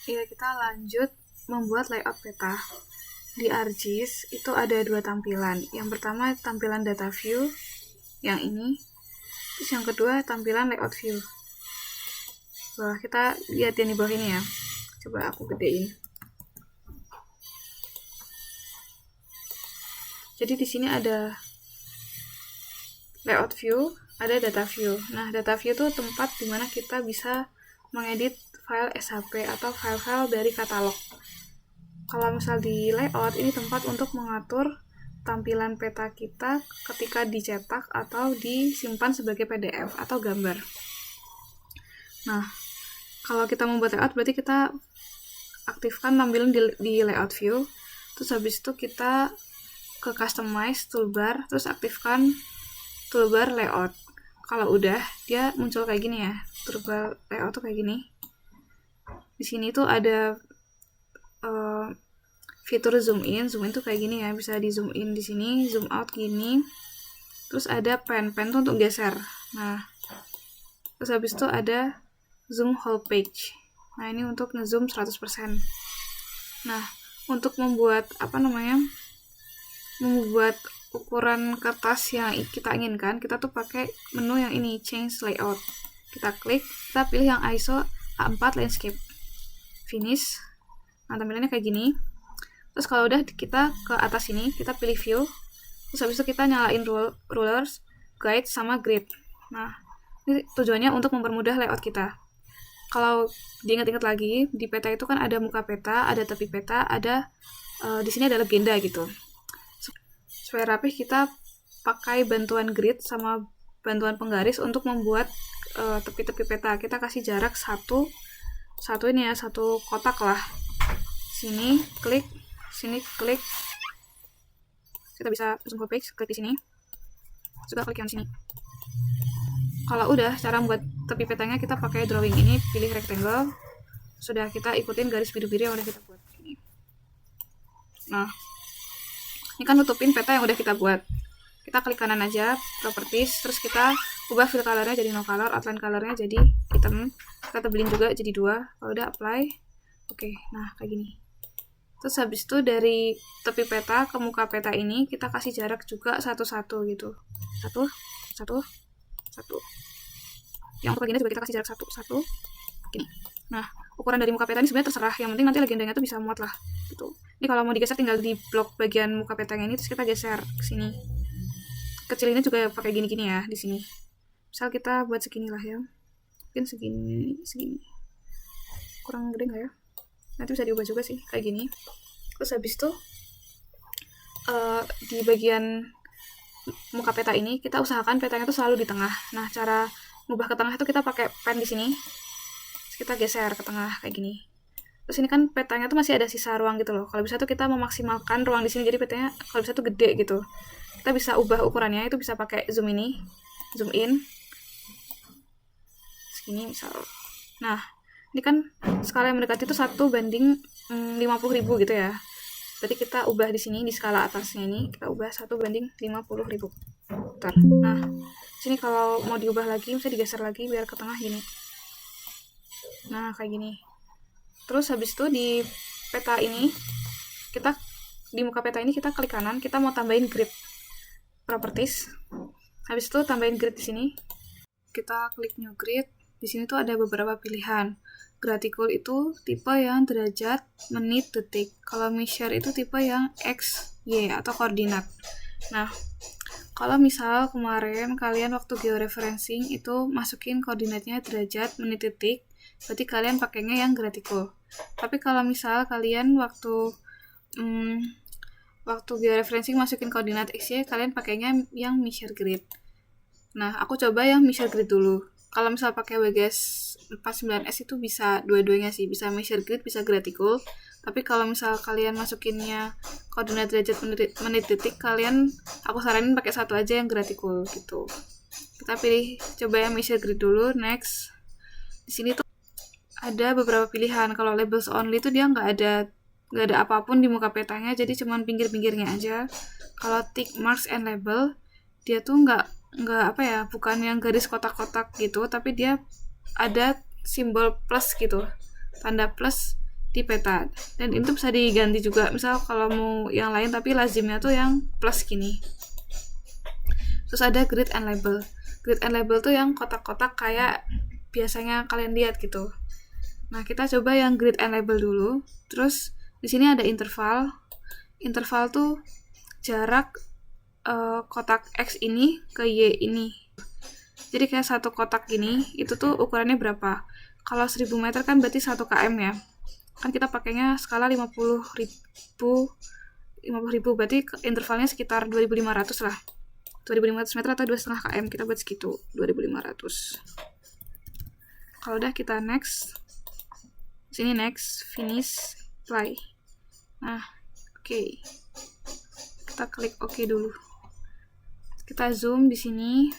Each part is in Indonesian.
Ya, kita lanjut membuat layout peta. Di ArcGIS itu ada 2 tampilan. Yang pertama tampilan data view, yang ini. Terus yang kedua tampilan layout view. Wah, kita lihat yang di bawah ini ya. Coba aku gedein. Jadi di sini ada layout view, ada data view. Nah, data view itu tempat dimana kita bisa mengedit file SHP atau file-file dari katalog. Kalau misal di layout, ini tempat untuk mengatur tampilan peta kita ketika dicetak atau disimpan sebagai PDF atau gambar. Nah, kalau kita membuat layout, berarti kita aktifkan tampilan di layout view. Terus habis itu kita ke customize toolbar, terus aktifkan toolbar layout. Kalau udah, dia muncul kayak gini ya. Toolbar layout tuh kayak gini. Di sini tuh ada fitur zoom in tuh kayak gini ya, bisa di zoom in di sini, zoom out gini. Terus ada pen tuh untuk geser. Nah, terus habis itu ada zoom whole page. Nah, ini untuk ngezoom 100%. Nah, untuk membuat membuat ukuran kertas yang kita inginkan, kita tuh pakai menu yang ini, change layout. Kita klik, kita pilih yang ISO A4 landscape. Finish. Nah, tampilannya kayak gini. Terus kalau udah kita ke atas ini, kita pilih view. Terus habis itu kita nyalain rulers, guide, sama grid. Nah, ini tujuannya untuk mempermudah layout kita. Kalau diingat-ingat lagi, di peta itu kan ada muka peta, ada tepi peta, ada di sini ada legenda gitu. Supaya rapih, kita pakai bantuan grid sama bantuan penggaris untuk membuat tepi-tepi peta. Kita kasih jarak satu kotak lah. Sini klik, sini klik. Kita bisa zoom ke page, klik di sini. Juga klik yang sini. Kalau udah cara membuat tepi petanya, kita pakai drawing ini, pilih rectangle. Sudah, kita ikutin garis biru-biru yang udah kita buat ini. Nah, ini kan nutupin peta yang udah kita buat. Kita klik kanan aja, properties, terus kita ubah fill colornya jadi no color, outline colornya jadi hitam. Kita tebelin juga jadi 2. Kalau udah apply, oke. Nah, kayak gini. Terus habis itu dari tepi peta ke muka peta ini kita kasih jarak juga 1-1 gitu. 1. Yang untuk legenda juga kita kasih jarak 1. Gini. Nah, ukuran dari muka peta ini sebenarnya terserah. Yang penting nanti legendanya tuh bisa muat lah gitu. Ini kalau mau digeser tinggal di blok bagian muka petanya ini, terus kita geser ke sini. Kecilinnya juga pakai gini-gini ya di sini. Misal kita buat segini lah ya. Mungkin segini. Kurang gede nggak ya? Nanti bisa diubah juga sih kayak gini. Terus habis itu di bagian muka peta ini kita usahakan petanya tuh selalu di tengah. Nah, cara ngubah ke tengah itu kita pakai pen di sini. Terus kita geser ke tengah kayak gini. Terus ini kan petanya tuh masih ada sisa ruang gitu loh. Kalau bisa tuh kita memaksimalkan ruang di sini, jadi petanya kalau bisa tuh gede gitu. Kita bisa ubah ukurannya, itu bisa pakai zoom ini, zoom in. Segini misal. Nah, ini kan skala yang mendekati itu 1:50.000 gitu ya. Berarti kita ubah di sini, di skala atasnya ini, kita ubah 1:50.000. Bentar. Nah, sini kalau mau diubah lagi, bisa digeser lagi biar ke tengah gini. Nah, kayak gini. Terus habis itu di peta ini, di muka peta ini kita klik kanan, kita mau tambahin grid. Properties. Habis itu tambahin grid di sini. Kita klik new grid. Di sini tuh ada beberapa pilihan. Graticule itu tipe yang derajat, menit, detik. Kalau measure itu tipe yang X, Y atau koordinat. Nah, kalau misal kemarin kalian waktu georeferencing itu masukin koordinatnya derajat, menit, detik, berarti kalian pakainya yang graticule. Tapi kalau misal kalian waktu georeferencing masukin koordinat X, Y, kalian pakainya yang measure grid. Nah, aku coba yang measure grid dulu. Kalau misal pakai WGS 49S itu bisa dua-duanya sih, bisa measure grid, bisa graticule. Tapi kalau misal kalian masukinnya koordinat derajat, menit, detik, aku saranin pakai satu aja yang graticule gitu. Kita pilih coba yang measure grid dulu, next. Di sini tuh ada beberapa pilihan. Kalau labels only tuh dia nggak ada apapun di muka petanya, jadi cuman pinggir-pinggirnya aja. Kalau tick marks and label, dia tuh bukan yang garis kotak-kotak gitu, tapi dia ada simbol plus gitu, tanda plus di peta. Dan itu bisa diganti juga, misal kalau mau yang lain tapi lazimnya tuh yang plus gini. Terus ada grid and label. Grid and label tuh yang kotak-kotak kayak biasanya kalian lihat gitu. Nah, kita coba yang grid and label dulu. Terus di sini ada interval. Interval tuh jarak kotak X ini ke Y ini. Jadi kayak satu kotak gini, itu tuh ukurannya berapa? Kalau 1000 meter kan berarti 1 km ya. Kan kita pakainya skala 50.000, berarti intervalnya sekitar 2.500 lah. 2.500 meter atau 2,5 km, kita buat segitu, 2.500. Kalau udah kita next. Sini next, finish, play. Nah, oke. Kita klik oke dulu. Kita zoom di sini.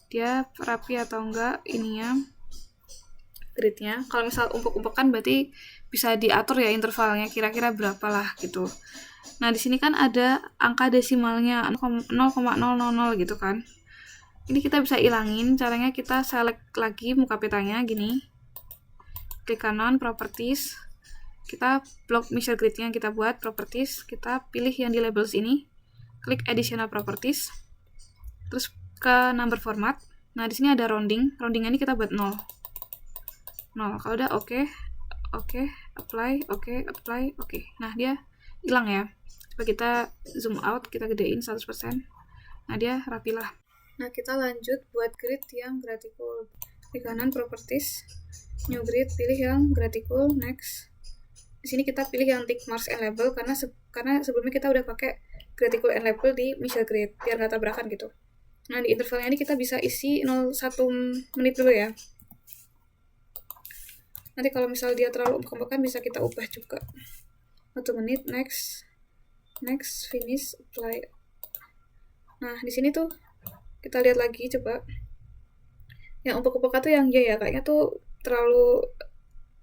Dia rapi atau enggak ininya, gridnya. Kalau misal umpuk-umpukan berarti bisa diatur ya intervalnya kira-kira berapa lah gitu. Nah, di sini kan ada angka desimalnya 0,000 gitu kan. Ini kita bisa ilangin, caranya kita select lagi muka petanya gini. Klik kanan properties. Kita blok measure gridnya, kita buat properties, kita pilih yang di labels ini. Klik additional properties. Terus ke number format. Nah, di sini ada rounding. Roundingnya ini kita buat 0. Kalau udah oke, apply, apply. Nah, dia hilang ya. Coba kita zoom out, kita gedein 100%. Nah, dia rapi lah. Nah, kita lanjut buat grid yang graticool. Di kanan properties, new grid, pilih yang graticool, next. Di sini kita pilih yang tick marks and label karena sebelumnya kita udah pakai graticool and label di measure grid biar nggak tabrakan gitu. Nah, di intervalnya ini kita bisa isi 1 menit dulu ya. Nanti kalau misal dia terlalu umpuk-umpukan bisa kita ubah juga. 1 menit, next, finish, apply. Nah, di sini tuh kita lihat lagi coba. Yang umpuk-umpukan tuh yang ya kayaknya tuh terlalu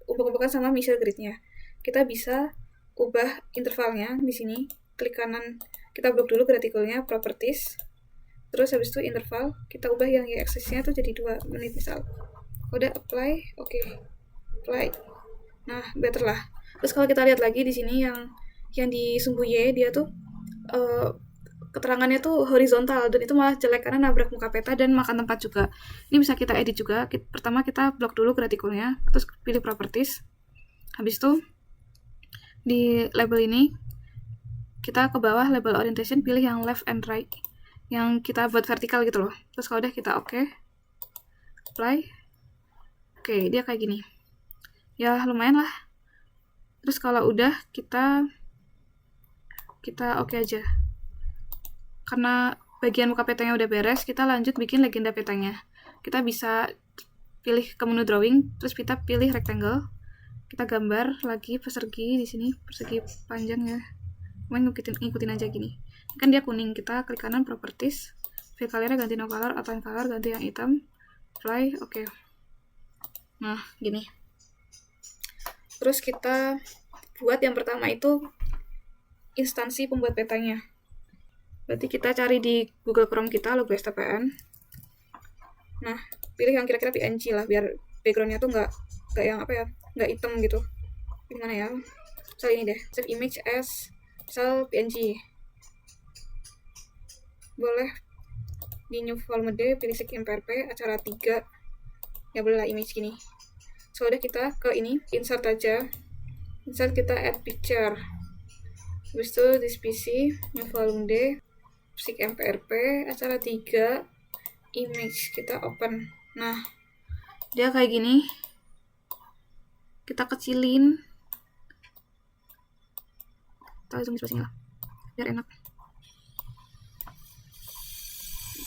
umpuk-umpukan sama measure gridnya. Kita bisa ubah intervalnya di sini. Klik kanan, kita blok dulu graticoolnya, properties. Terus habis itu interval, kita ubah yang y-axisnya tuh jadi 2 menit misal. Udah apply, oke. Apply. Nah, better lah. Terus kalau kita lihat lagi di sini yang di sumbu Y, dia tuh keterangannya tuh horizontal dan itu malah jelek karena nabrak muka peta dan makan tempat juga. Ini bisa kita edit juga. Pertama kita blok dulu graticoolnya, terus pilih properties. Habis itu di label ini kita ke bawah label orientation, pilih yang left and right yang kita buat vertikal gitu loh. Terus kalau udah kita oke, apply. Oke, dia kayak gini. Ya lumayan lah. Terus kalau udah kita oke aja. Karena bagian muka petanya udah beres, kita lanjut bikin legenda petanya. Kita bisa pilih ke menu drawing, terus kita pilih rectangle. Kita gambar lagi persegi di sini, persegi panjang ya. Ngikutin aja gini. Kan dia kuning, kita klik kanan properties, fill color-nya ganti no color atau yang color ganti yang hitam, apply, oke. Nah, gini. Terus kita buat yang pertama itu instansi pembuat petanya. Berarti kita cari di Google Chrome kita logo STPN. Nah, pilih yang kira-kira PNG lah biar background-nya tuh nggak yang nggak hitam gitu. Gimana ya? Misal ini deh, save image as misal PNG. Boleh di new volume D, pilih sekian PRP, acara 3. Ya boleh lah image gini. So, udah kita ke ini, insert aja. Insert, kita add picture. Habis itu di PC, new volume D, sekian PRP, acara 3, image, kita open. Nah, dia kayak gini. Kita kecilin. Kita zoom di sini lah, biar enak.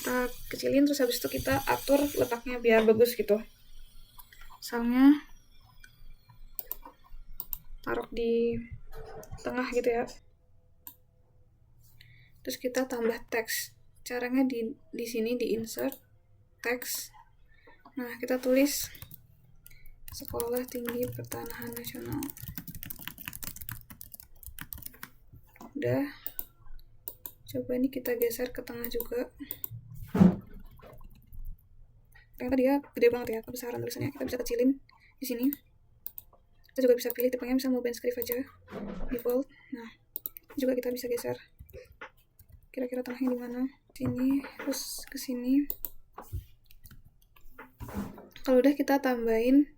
Kita kecilin, terus habis itu kita atur letaknya biar bagus gitu. Misalnya taruh di tengah gitu ya. Terus kita tambah teks. Caranya di sini di insert teks. Nah, kita tulis Sekolah Tinggi Pertanahan Nasional. Udah. Coba ini kita geser ke tengah juga. Ternyata dia gede banget ya kebesaran tulisannya. Kita bisa kecilin di sini. Kita juga bisa pilih tipenya, misal mau bandscript aja default. Nah, juga kita bisa geser kira-kira tengahnya di mana, sini terus ke sini. Kalau udah kita tambahin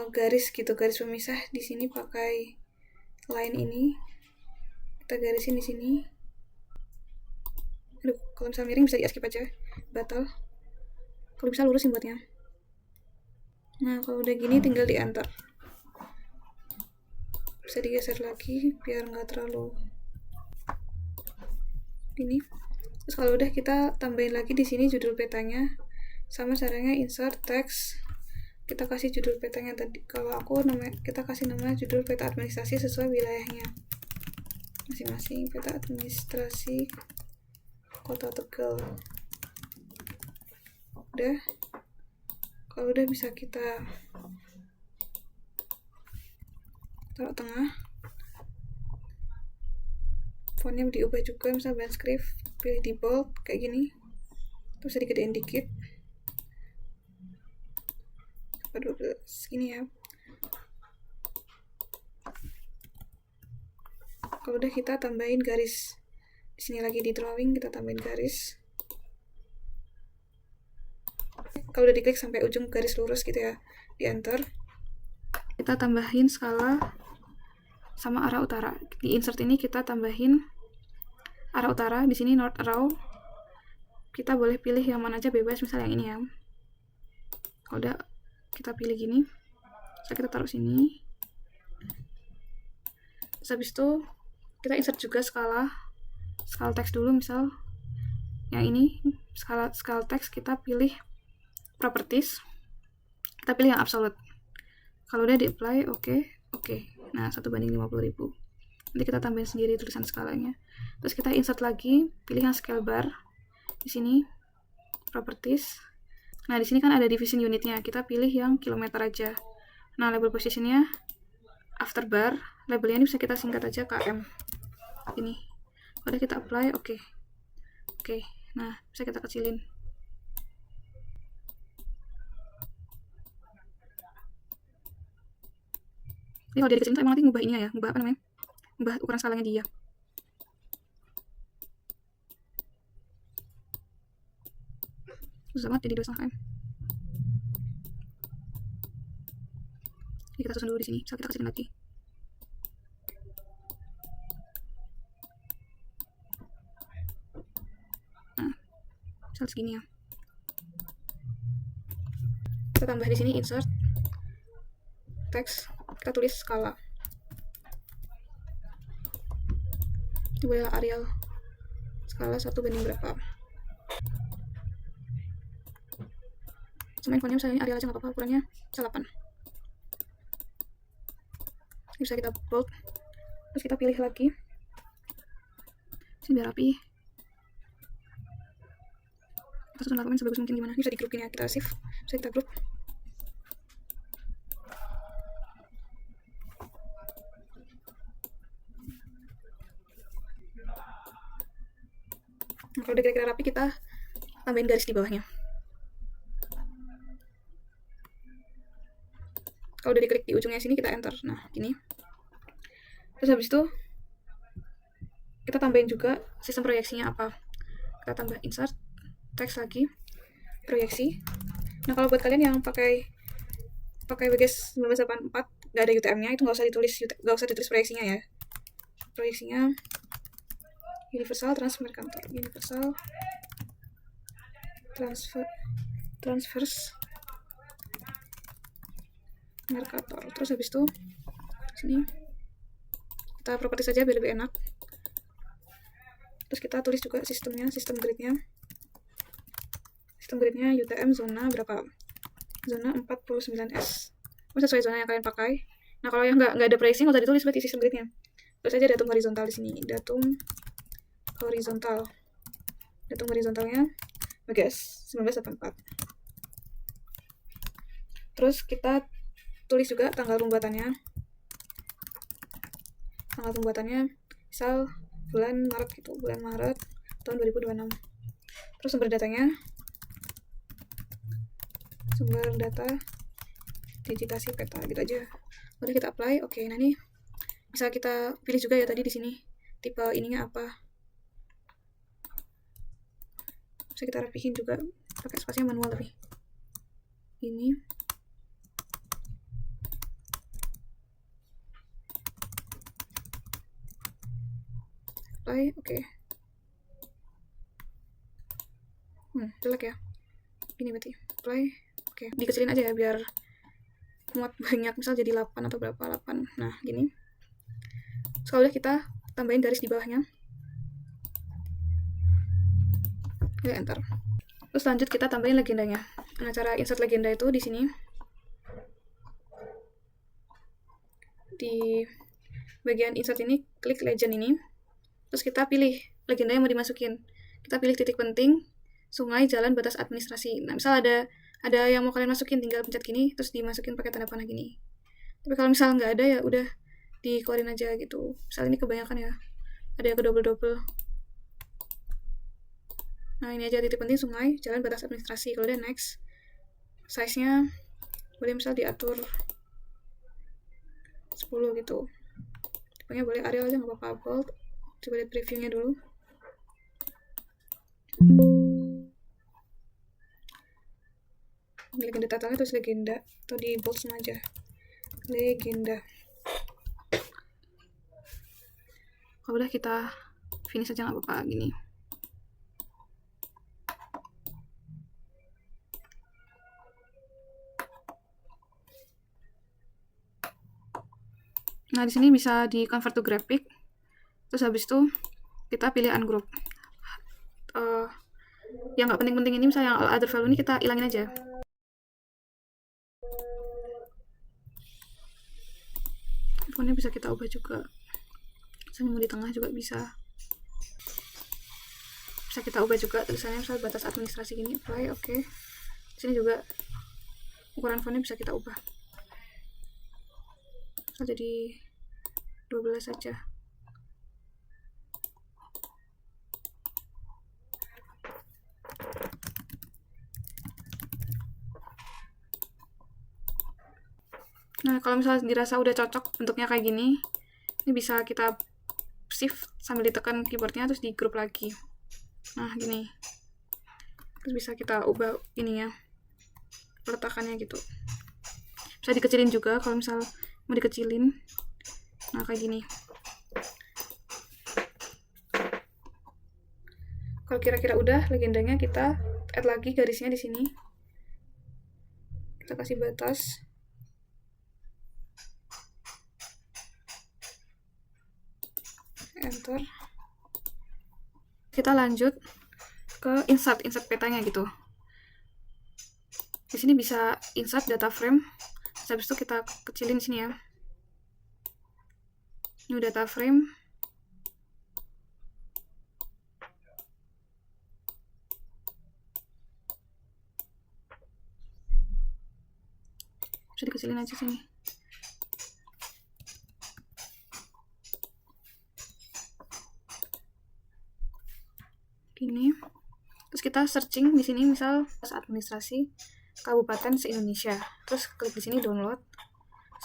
garis gitu, garis pemisah di sini pakai line ini. Kita garisin di sini. Aduh, kalau misalnya miring bisa di skip aja, batal. Kalau bisa lurusin buatnya. Nah, kalau udah gini tinggal di enter. Bisa digeser lagi biar nggak terlalu gini. Terus kalau udah kita tambahin lagi di sini judul petanya. Sama caranya insert text. Kita kasih judul petanya tadi. Kalau aku kita kasih nama judul peta administrasi sesuai wilayahnya masing-masing. Peta administrasi Kota Tegal. Udah. Kalau udah bisa kita taruh tengah. Fontnya diubah juga, misal bandscript, pilih di bold kayak gini. Terus bisa digedein dikit. 12 gini ya. Kalau udah kita tambahin garis. Di sini lagi di drawing kita tambahin garis. Kalau udah diklik sampai ujung garis lurus gitu ya, di enter. Kita tambahin skala sama arah utara. Di insert ini kita tambahin arah utara. Di sini north arrow. Kita boleh pilih yang mana aja, bebas, misal yang ini ya. Kalau udah kita pilih gini, so kita taruh sini. Terus habis itu kita insert juga skala teks dulu, misal yang ini skala teks kita pilih properties, kita pilih yang absolute. Kalau udah di apply, oke. Nah, 1:50.000. Nanti kita tambahin sendiri tulisan skalanya. Terus kita insert lagi, pilih yang scale bar di sini, properties. Nah, di sini kan ada division unitnya, kita pilih yang kilometer aja. Nah, label positionnya after bar, labelnya ini bisa kita singkat aja km. Ini. Udah kita apply, oke. Nah, bisa kita kecilin. Ini kalau dia dikecilin tuh emang nanti ngubah ininya ya, ngubah ukuran skalanya dia. Susah banget jadi 2,5 km. Jadi kita susun dulu di sini, bisa kita kecilin lagi. Nah, misal segini ya. Kita tambah di sini insert text, kita tulis skala. Boleh Arial skala 1 banding berapa. Sama infonya misalnya ini Arial aja nggak apa-apa, ukurannya bisa 8. Ini bisa kita bold, terus kita pilih lagi sini biar rapi. Kita susun lakukan sebagus mungkin gimana. Ini bisa di grup gini ya, kita save, bisa kita grup. Nah, kalau udah kira-kira rapi, kita tambahin garis di bawahnya. Kalau udah diklik di ujungnya sini, kita enter. Nah, gini. Terus habis itu kita tambahin juga sistem proyeksinya apa. Kita tambah insert teks lagi, proyeksi. Nah, kalau buat kalian yang pakai WGS 1984 nggak ada UTM-nya, itu nggak usah ditulis proyeksinya ya. Proyeksinya Universal Transfer Kantor, Universal Transfers Mercator. Terus habis itu sini kita properti saja biar lebih enak. Terus kita tulis juga sistemnya, sistem gridnya UTM zona berapa, zona 49S, sesuai zona yang kalian pakai. Nah, kalau yang nggak ada pricing nggak usah ditulis berarti sistem gridnya. Terus aja datum horizontal di sini, datum horizontalnya WGS 1984. Terus kita tulis juga tanggal pembuatannya misal bulan Maret gitu, bulan Maret tahun 2026. Terus sumber data digitasi peta gitu aja. Udah kita apply. Oke, nah ini bisa kita pilih juga ya tadi di sini tipe ininya apa. Bisa kita rapihin juga pakai spasinya manual tapi ini apply. Oke. Jelek ya ini berarti apply. Oke, dikecilin aja ya biar muat banyak, misal jadi 8 atau berapa, 8. Nah gini. Setelah udah kita tambahin garis di bawahnya, ya enter. Terus lanjut kita tambahin legendanya. Nah, cara insert legenda itu di sini di bagian insert ini, klik legend ini, terus kita pilih legenda yang mau dimasukin. Kita pilih titik penting, sungai, jalan, batas administrasi. Nah, misal ada yang mau kalian masukin, tinggal pencet gini, terus dimasukin pakai tanda panah gini. Tapi kalau misal nggak ada ya udah dikeluarin aja gitu. Misal ini kebanyakan ya, ada yang ke double. Nah ini aja titik penting, sungai, jalan, batas administrasi. Kalau udah next, size-nya boleh misal diatur 10 gitu. Tipenya boleh Arial aja, nggak apa-apa, bold. Coba lihat previewnya dulu. Legenda totalnya terus legenda, atau di bold semua aja. Legenda. Kalau udah kita finish aja, nggak apa-apa gini. Nah di sini bisa di convert to graphic. Terus habis itu kita pilih ungroup. Yang nggak penting-penting ini, misalnya yang other value ini kita ilangin aja. Fontnya bisa kita ubah juga. Misalnya mau di tengah juga bisa kita ubah juga. Tulisannya misalnya batas administrasi gini, apply. Oke. Di sini juga ukuran fontnya bisa kita ubah. Misal jadi 12 saja. Nah, kalau misalnya dirasa udah cocok bentuknya kayak gini, ini bisa kita shift sambil ditekan keyboardnya, terus di group lagi. Nah, gini. Terus bisa kita ubah ininya, peletakannya gitu. Bisa dikecilin juga kalau misal mau dikecilin. Nah, kayak gini. Kalau kira-kira udah legendanya, kita add lagi garisnya di sini. Kita kasih batas. Enter. Kita lanjut ke insert petanya gitu. Di sini bisa insert data frame. Habis itu kita kecilin sini ya. New data frame. Bisa dikecilin aja sini. Gini. Terus kita searching di sini, misal administrasi kabupaten se-Indonesia. Terus klik di sini download.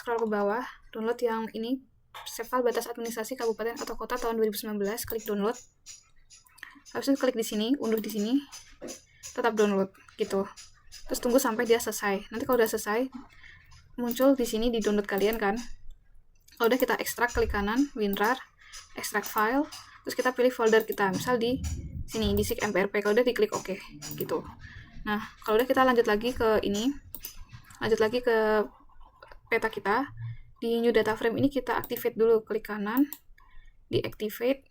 Scroll ke bawah, download yang ini, save file batas administrasi kabupaten atau kota tahun 2019, klik download. Habis itu klik di sini, unduh di sini. Tetap download gitu. Terus tunggu sampai dia selesai. Nanti kalau udah selesai, muncul di sini di download kalian kan. Kalau udah kita ekstrak, klik kanan, WinRAR, ekstrak file, terus kita pilih folder kita, misal di sini di mprp. Kalau udah diklik OK gitu. Nah, kalau udah kita lanjut lagi ke ini, lanjut lagi ke peta kita. Di new data frame ini kita activate dulu, klik kanan, di activate.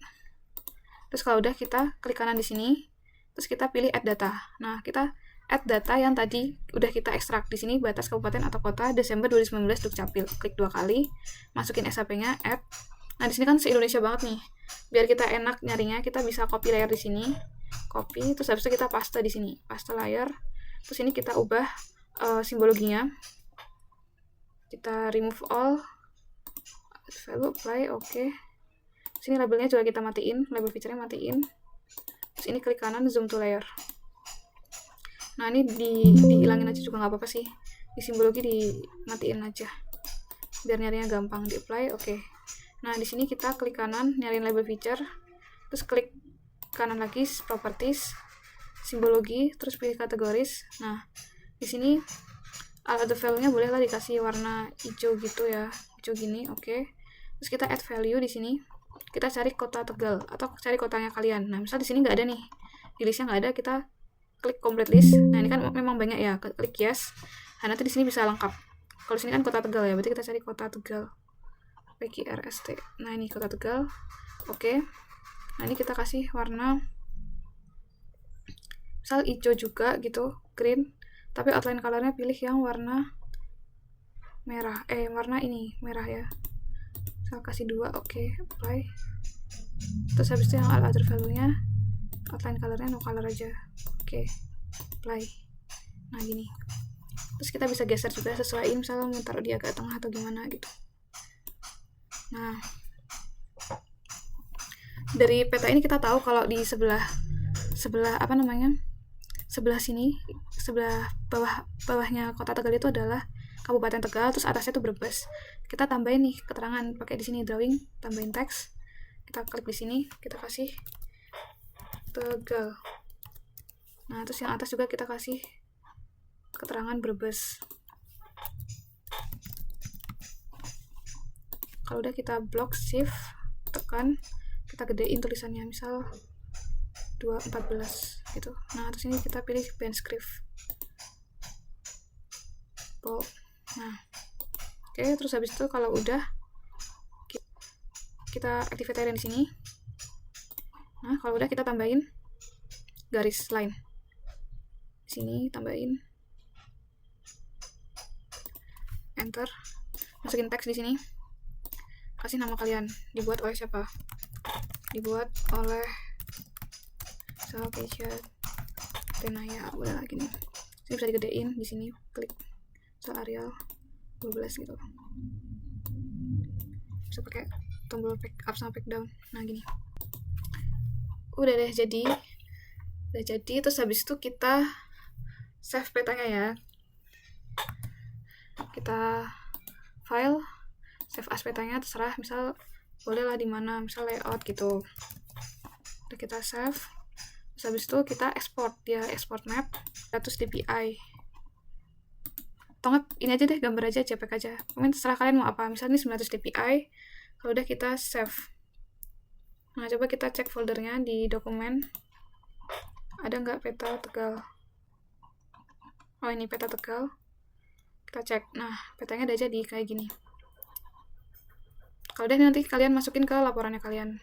Terus kalau udah kita klik kanan di sini, terus kita pilih add data. Nah, kita add data yang tadi udah kita ekstrak. Di sini batas kabupaten atau kota Desember 2019 Dukcapil. Klik 2 kali, masukin SHP-nya, add. Nah, di sini kan se-Indonesia banget nih. Biar kita enak nyarinya, kita bisa copy layer di sini. Copy, terus habis itu kita paste di sini. Paste layer. Terus ini kita ubah simbologinya. Kita remove all. Value apply, oke. Sini labelnya juga kita matiin, label feature-nya matiin. Terus ini klik kanan, zoom to layer. Nah, ini dihilangin aja juga nggak apa-apa sih. di simbologi dimatiin aja biar nyarinya gampang. Di apply, oke. Nah di sini kita klik kanan nyariin label feature, terus klik kanan lagi properties, simbologi, terus pilih kategoris. Nah di sini add value-nya bolehlah dikasih warna hijau gitu ya, hijau gini, oke. Terus kita add value di sini, kita cari kota Tegal atau cari kotanya kalian. Nah misal di sini nggak ada nih, di listnya nggak ada, kita klik complete list. Nah ini kan memang banyak ya, klik yes. Nah nanti di sini bisa lengkap. Kalau sini kan kota Tegal ya, berarti kita cari kota Tegal. PQRST. Nah ini kota Tegal. Oke. Nah ini kita kasih warna misal hijau juga gitu, green. Tapi outline colornya pilih yang warna merah. Warna ini merah ya. Misal kasih 2, oke, apply. Terus habis itu yang other value-nya outline colornya no color aja. Oke, apply. Nah gini. Terus kita bisa geser juga sesuaiin, misalnya mau taruh di agak tengah atau gimana gitu. Nah dari peta ini kita tahu kalau di sebelah apa namanya, sebelah sini, sebelah bawahnya kota Tegal itu adalah Kabupaten Tegal, terus atasnya itu Brebes. Kita tambahin nih keterangan pakai di sini drawing, tambahin teks. Kita klik di sini, kita kasih Tegal. Nah terus yang atas juga kita kasih keterangan Brebes. Kalau udah kita blok, shift, tekan, kita gedein tulisannya, misal 214 gitu. Nah terus ini kita pilih pen script bold. Nah oke, terus habis itu kalau udah kita activate area di sini. Nah kalau udah kita tambahin garis line di sini, tambahin, enter, masukin teks di sini, kasih nama kalian, dibuat oleh siapa, dibuat oleh Salkeisha Tenaya, udah lagi nih. Ini bisa digedein di sini, klik Sal Arial 12 gitu. Bisa pakai tombol back up sama back down. Nah gini. Udah deh jadi. Terus habis itu kita save petanya ya. Kita file, save as petanya, terserah, misal bolehlah di mana, misal layout gitu. Udah kita save. Terus habis itu kita export, dia export map 100 dpi. Atau nggak, ini aja deh, gambar aja, JPEG aja. Mungkin terserah kalian mau apa. Misalnya ini 900 dpi. Kalau udah kita save. Nah coba kita cek foldernya di dokumen. Ada nggak peta Tegal? Oh ini peta Tegal. Kita cek. Nah petanya udah jadi kayak gini. Kalau udah nanti kalian masukin ke laporannya kalian.